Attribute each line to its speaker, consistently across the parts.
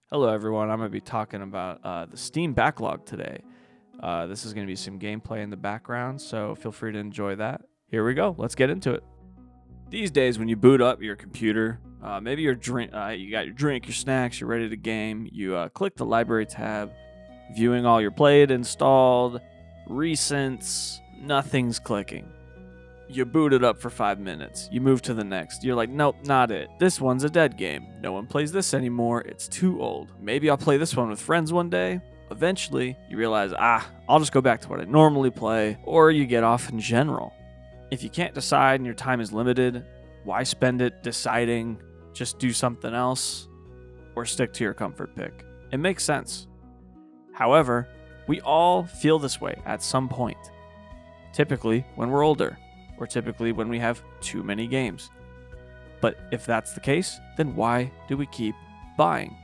Speaker 1: Hello, everyone. I'm going to be talking about the Steam Backlog today. This is going to be some gameplay in the background, so feel free to enjoy that. Here we go. Let's get into it. These days, when you boot up your computer, maybe you got your drink, your snacks, you're ready to game. You click the library tab, viewing all your played, installed, recents. Nothing's clicking. You boot it up for 5 minutes. You move to the next. You're like, nope, not it. This one's a dead game. No one plays this anymore. It's too old. Maybe I'll play this one with friends one day. Eventually, you realize, I'll just go back to what I normally play, or you get off in general. If you can't decide and your time is limited, why spend it deciding? Just do something else, or stick to your comfort pick. It makes sense. However, we all feel this way at some point. Typically, when we're older, or typically when we have too many games. But if that's the case, then why do we keep buying?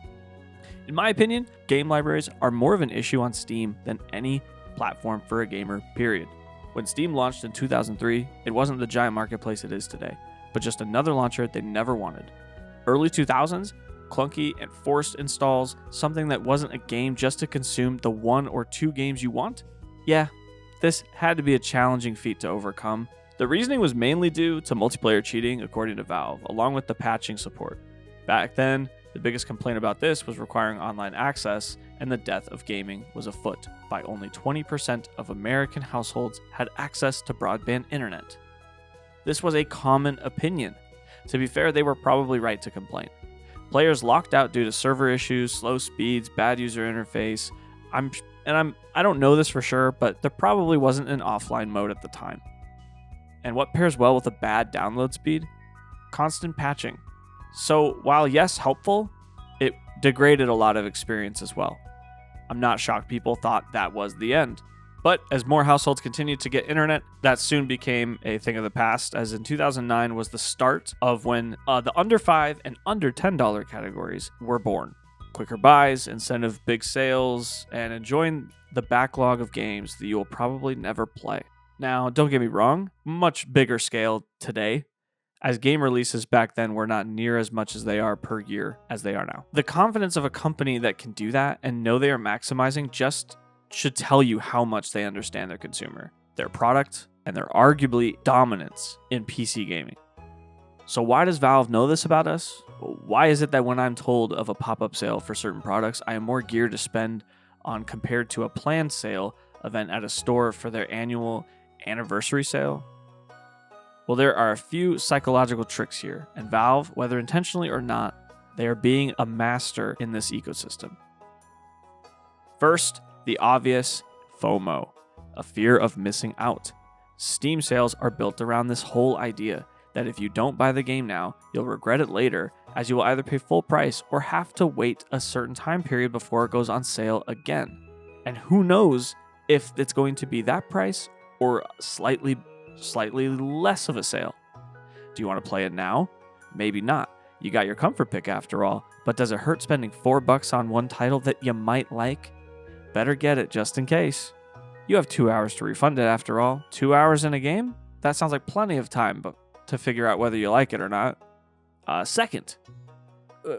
Speaker 1: In my opinion, game libraries are more of an issue on Steam than any platform for a gamer, period. When Steam launched in 2003, it wasn't the giant marketplace it is today, but just another launcher they never wanted. Early 2000s, clunky and forced installs, something that wasn't a game just to consume the 1 or 2 games you want? Yeah, this had to be a challenging feat to overcome. The reasoning was mainly due to multiplayer cheating, according to Valve, along with the patching support. Back then, the biggest complaint about this was requiring online access, and the death of gaming was afoot, by only 20% of American households had access to broadband internet. This was a common opinion. To be fair, they were probably right to complain. Players locked out due to server issues, slow speeds, bad user interface. I don't know this for sure, but there probably wasn't an offline mode at the time. And what pairs well with a bad download speed? Constant patching. So while yes, helpful, it degraded a lot of experience as well. I'm not shocked people thought that was the end. But as more households continued to get internet, that soon became a thing of the past, as in 2009 was the start of when the under $5 and under $10 categories were born. Quicker buys, incentive big sales, and enjoying the backlog of games that you will probably never play. Now, don't get me wrong, much bigger scale today, as game releases back then were not near as much as they are per year as they are now. The confidence of a company that can do that and know they are maximizing just should tell you how much they understand their consumer, their product, and their arguably dominance in PC gaming. So why does Valve know this about us? Why is it that when I'm told of a pop-up sale for certain products, I am more geared to spend on compared to a planned sale event at a store for their annual anniversary sale? Well, there are a few psychological tricks here, and Valve, whether intentionally or not, they are being a master in this ecosystem. First, the obvious FOMO, a fear of missing out. Steam sales are built around this whole idea that if you don't buy the game now, you'll regret it later, as you will either pay full price or have to wait a certain time period before it goes on sale again. And who knows if it's going to be that price or slightly less of a sale. Do you want to play it now? Maybe not. You got your comfort pick after all, but does it hurt spending $4 on one title that you might like? Better get it just in case. You have 2 hours to refund it after all. 2 hours in a game? That sounds like plenty of time to figure out whether you like it or not. Second,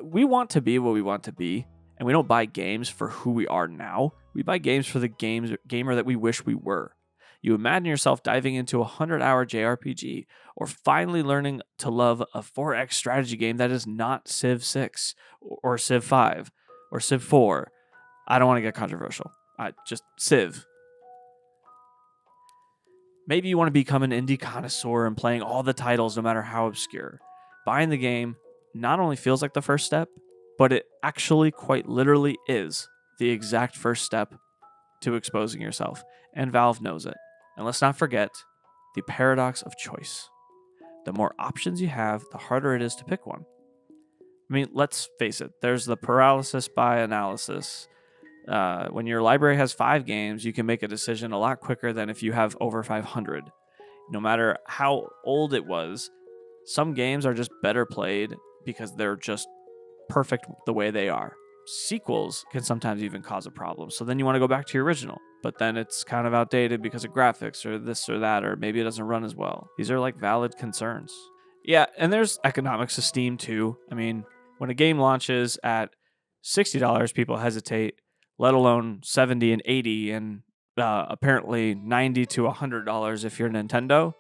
Speaker 1: we want to be what we want to be, and we don't buy games for who we are now. We buy games for the gamer that we wish we were. You imagine yourself diving into a 100-hour JRPG, or finally learning to love a 4X strategy game that is not Civ 6, or Civ 5, or Civ 4. I don't want to get controversial. Just Civ. Maybe you want to become an indie connoisseur and playing all the titles no matter how obscure. Buying the game not only feels like the first step, but it actually quite literally is the exact first step to exposing yourself, and Valve knows it. And let's not forget the paradox of choice. The more options you have, the harder it is to pick one. I mean, let's face it, there's the paralysis by analysis. When your library has 5 games, you can make a decision a lot quicker than if you have over 500. No matter how old it was, some games are just better played because they're just perfect the way they are. Sequels can sometimes even cause a problem. So then you want to go back to your original, but then it's kind of outdated because of graphics or this or that, or maybe it doesn't run as well. These are like valid concerns. Yeah, and there's economics of Steam too. I mean, when a game launches at $60 people hesitate, let alone 70 and 80 and apparently $90 to $100 if you're Nintendo.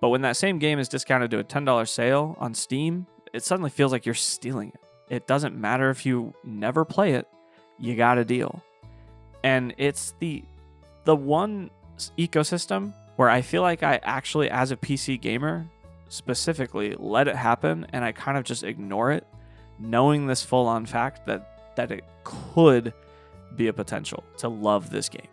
Speaker 1: But when that same game is discounted to a $10 sale on Steam, it suddenly feels like you're stealing it. It doesn't matter if you never play it, you got a deal. And it's the one ecosystem where I feel like I actually, as a PC gamer, specifically let it happen, and I kind of just ignore it, knowing this full-on fact that it could be a potential to love this game.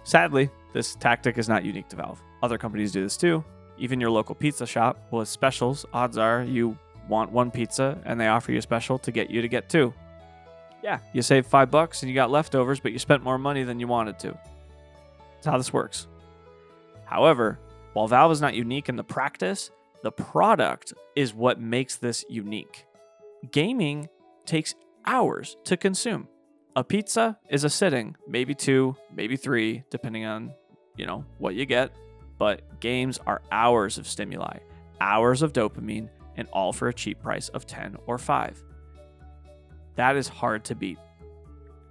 Speaker 1: Sadly, this tactic is not unique to Valve. Other companies do this too. Even your local pizza shop with specials, odds are you want one pizza and they offer you a special to get you to get two. Yeah, you saved $5 and you got leftovers, but you spent more money than you wanted to. That's how this works. However, while Valve is not unique in the practice, the product is what makes this unique. Gaming takes hours to consume. A pizza is a sitting, maybe 2, maybe 3, depending on, what you get. But games are hours of stimuli, hours of dopamine, and all for a cheap price of 10 or 5. That is hard to beat.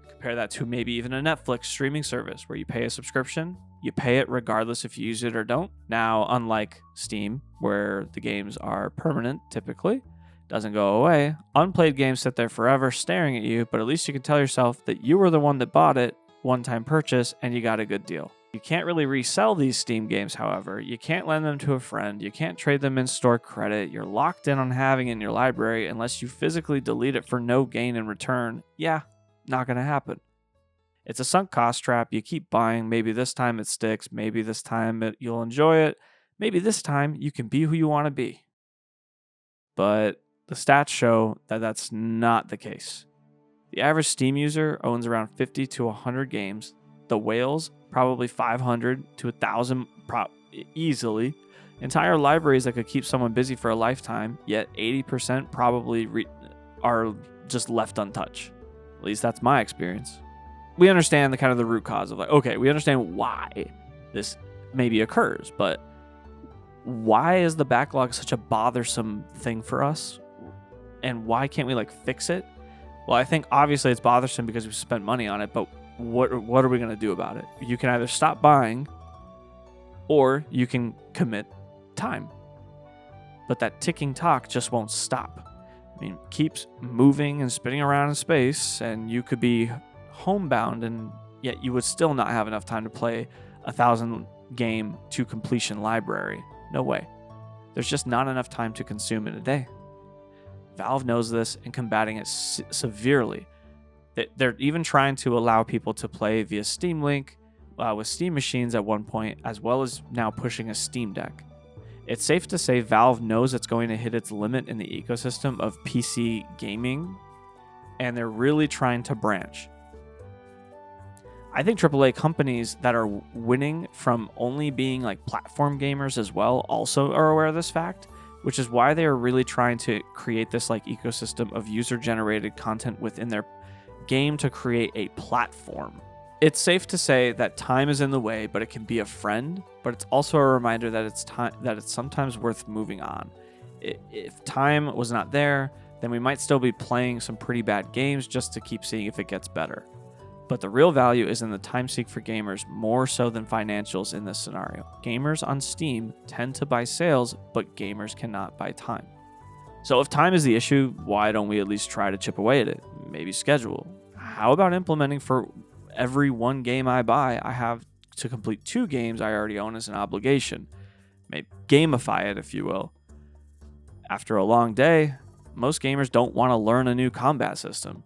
Speaker 1: Compare that to maybe even a Netflix streaming service where you pay a subscription. You pay it regardless if you use it or don't. Now, unlike Steam, where the games are permanent typically, doesn't go away, unplayed games sit there forever staring at you, but at least you can tell yourself that you were the one that bought it, one-time purchase, and you got a good deal. You can't really resell these Steam games, however. You can't lend them to a friend. You can't trade them in store credit. You're locked in on having it in your library unless you physically delete it for no gain in return. Yeah, not going to happen. It's a sunk cost trap. You keep buying. Maybe this time it sticks. Maybe this time you'll enjoy it. Maybe this time you can be who you want to be. But the stats show that that's not the case. The average Steam user owns around 50 to 100 games. The whales, probably 500 to 1,000 easily. Entire libraries that could keep someone busy for a lifetime, yet 80% probably are just left untouched. At least that's my experience. We understand the root cause of we understand why this maybe occurs, but why is the backlog such a bothersome thing for us? And why can't we fix it? Well, I think obviously it's bothersome because we've spent money on it, but what are we going to do about it? You can either stop buying or you can commit time. But that ticking clock just won't stop. It keeps moving and spinning around in space, and you could be homebound, and yet you would still not have enough time to play 1,000 game to completion library. No way. There's just not enough time to consume in a day. Valve knows this and combating it severely. They're even trying to allow people to play via Steam Link with Steam machines at one point, as well as now pushing a Steam Deck. It's safe to say Valve knows it's going to hit its limit in the ecosystem of PC gaming, and they're really trying to branch. I think AAA companies that are winning from only being platform gamers as well also are aware of this fact, which is why they are really trying to create this ecosystem of user-generated content within their game to create a platform. It's safe to say that time is in the way, but it can be a friend, but it's also a reminder that it's sometimes worth moving on. If time was not there, then we might still be playing some pretty bad games just to keep seeing if it gets better. But the real value is in the time sink for gamers more so than financials in this scenario. Gamers on Steam tend to buy sales, but gamers cannot buy time. So if time is the issue, why don't we at least try to chip away at it? Maybe schedule. How about implementing for every one game I buy, I have to complete 2 games I already own as an obligation? Maybe gamify it, if you will. After a long day, most gamers don't want to learn a new combat system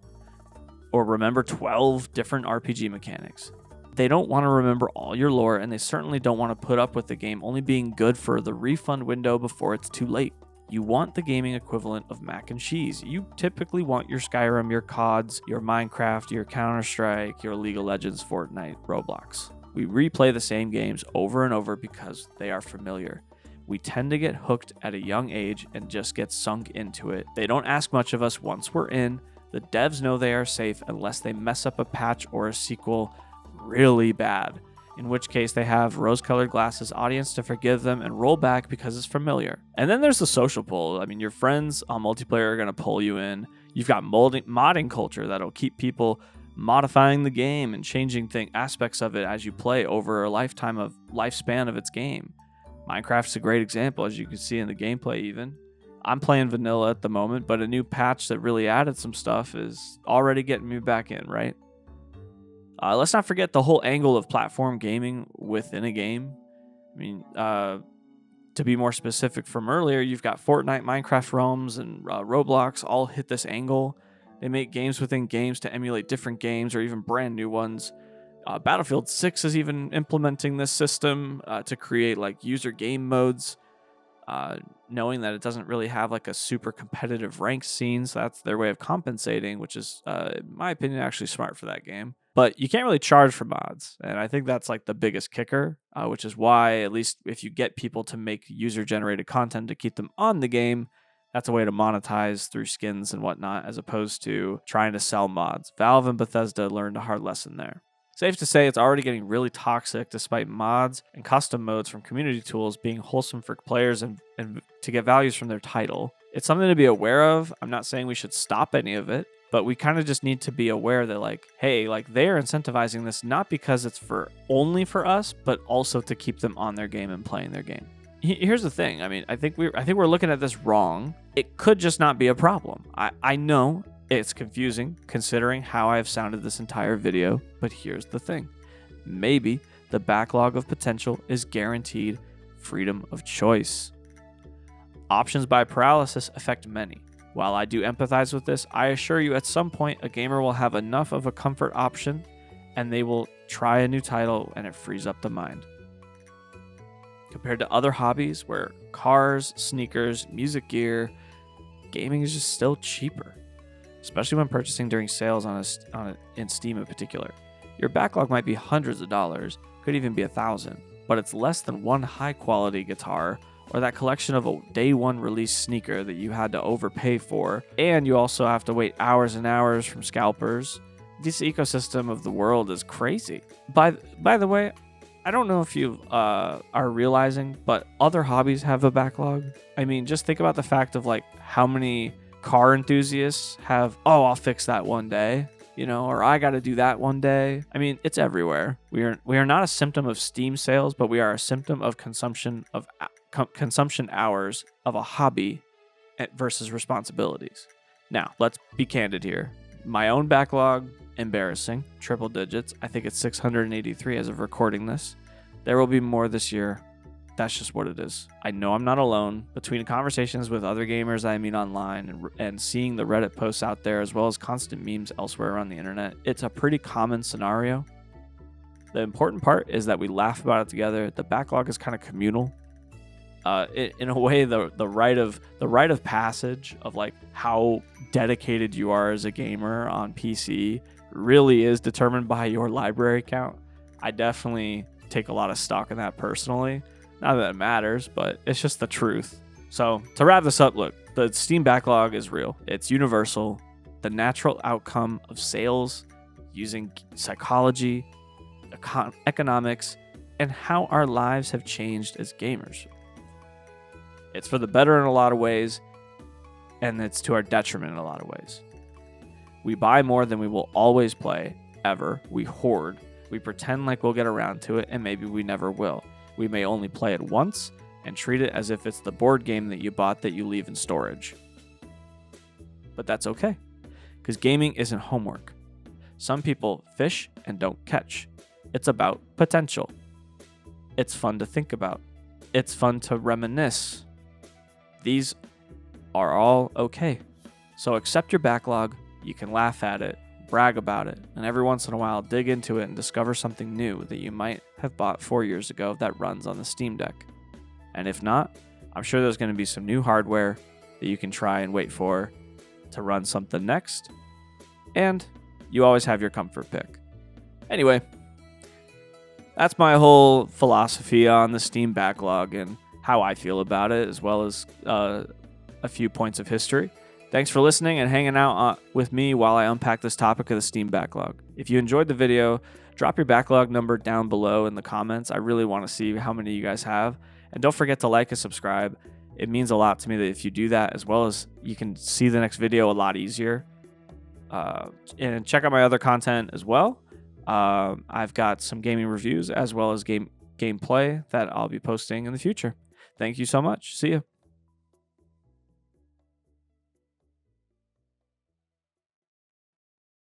Speaker 1: or remember 12 different RPG mechanics. They don't want to remember all your lore, and they certainly don't want to put up with the game only being good for the refund window before it's too late. You want the gaming equivalent of mac and cheese. You typically want your Skyrim, your CODs, your Minecraft, your Counter-Strike, your League of Legends, Fortnite, Roblox. We replay the same games over and over because they are familiar. We tend to get hooked at a young age and just get sunk into it. They don't ask much of us once we're in. The devs know they are safe unless they mess up a patch or a sequel really bad, in which case they have rose-colored glasses audience to forgive them and roll back because it's familiar. And then there's the social pull. Your friends on multiplayer are going to pull you in. You've got modding culture that'll keep people modifying the game and changing aspects of it as you play over a lifespan of its game. Minecraft's a great example, as you can see in the gameplay even. I'm playing vanilla at the moment, but a new patch that really added some stuff is already getting me back in, right? Let's not forget the whole angle of platform gaming within a game. I mean, to be more specific from earlier, you've got Fortnite, Minecraft Realms, and Roblox all hit this angle. They make games within games to emulate different games or even brand new ones. Battlefield 6 is even implementing this system to create like user game modes, knowing that it doesn't really have like a super competitive ranked scene. So that's their way of compensating, which is, in my opinion, actually smart for that game. But you can't really charge for mods. And I think that's like the biggest kicker, which is why, at least if you get people to make user-generated content to keep them on the game, that's a way to monetize through skins and whatnot, as opposed to trying to sell mods. Valve and Bethesda learned a hard lesson there. Safe to say it's already getting really toxic despite mods and custom modes from community tools being wholesome for players and to get values from their title. It's something to be aware of. I'm not saying we should stop any of it, but we kind of just need to be aware that like, hey, like they're incentivizing this not because it's only for us, but also to keep them on their game and playing their game. Here's the thing. I mean, I think we're looking at this wrong. It could just not be a problem. I know it's confusing considering how I've sounded this entire video, but here's the thing. Maybe the backlog of potential is guaranteed freedom of choice. Options by paralysis affect many. While I do empathize with this, I assure you at some point a gamer will have enough of a comfort option and they will try a new title and it frees up the mind. Compared to other hobbies where cars, sneakers, music gear, gaming is just still cheaper, especially when purchasing during sales in Steam in particular. Your backlog might be hundreds of dollars, could even be $1,000, but it's less than one high-quality guitar or that collection of a day one release sneaker that you had to overpay for, and you also have to wait hours and hours from scalpers. This ecosystem of the world is crazy. By the way, I don't know if you are realizing, but other hobbies have a backlog. I mean, just think about the fact of like how many car enthusiasts have, oh, I'll fix that one day, or I got to do that one day. I mean, it's everywhere. We are not a symptom of Steam sales, but we are a symptom of consumption hours of a hobby versus responsibilities. Now, let's be candid here. My own backlog, embarrassing, triple digits. I think it's 683 as of recording this. There will be more this year. That's just what it is. I know I'm not alone. Between conversations with other gamers I meet online and seeing the Reddit posts out there, as well as constant memes elsewhere around the internet, it's a pretty common scenario. The important part is that we laugh about it together. The backlog is kind of communal. In a way, the rite of passage of like how dedicated you are as a gamer on PC really is determined by your library count. I definitely take a lot of stock in that personally. Not that it matters, but it's just the truth. So to wrap this up, look, the Steam backlog is real. It's universal. The natural outcome of sales using psychology, economics, and how our lives have changed as gamers. It's for the better in a lot of ways, and it's to our detriment in a lot of ways. We buy more than we will always play, ever. We hoard. We pretend like we'll get around to it, and maybe we never will. We may only play it once and treat it as if it's the board game that you bought that you leave in storage. But that's okay, because gaming isn't homework. Some people fish and don't catch. It's about potential. It's fun to think about. It's fun to reminisce. These are all okay. So accept your backlog. You can laugh at it, brag about it, and every once in a while dig into it and discover something new that you might have bought 4 years ago that runs on the Steam Deck. And if not, I'm sure there's going to be some new hardware that you can try and wait for to run something next. And you always have your comfort pick. Anyway, that's my whole philosophy on the Steam backlog and how I feel about it, as well as a few points of history. Thanks for listening and hanging out with me while I unpack this topic of the Steam backlog. If you enjoyed the video, drop your backlog number down below in the comments. I really want to see how many you guys have. And don't forget to like and subscribe. It means a lot to me that if you do that, as well as you can see the next video a lot easier. And check out my other content as well. I've got some gaming reviews as well as gameplay that I'll be posting in the future. Thank you so much. See ya.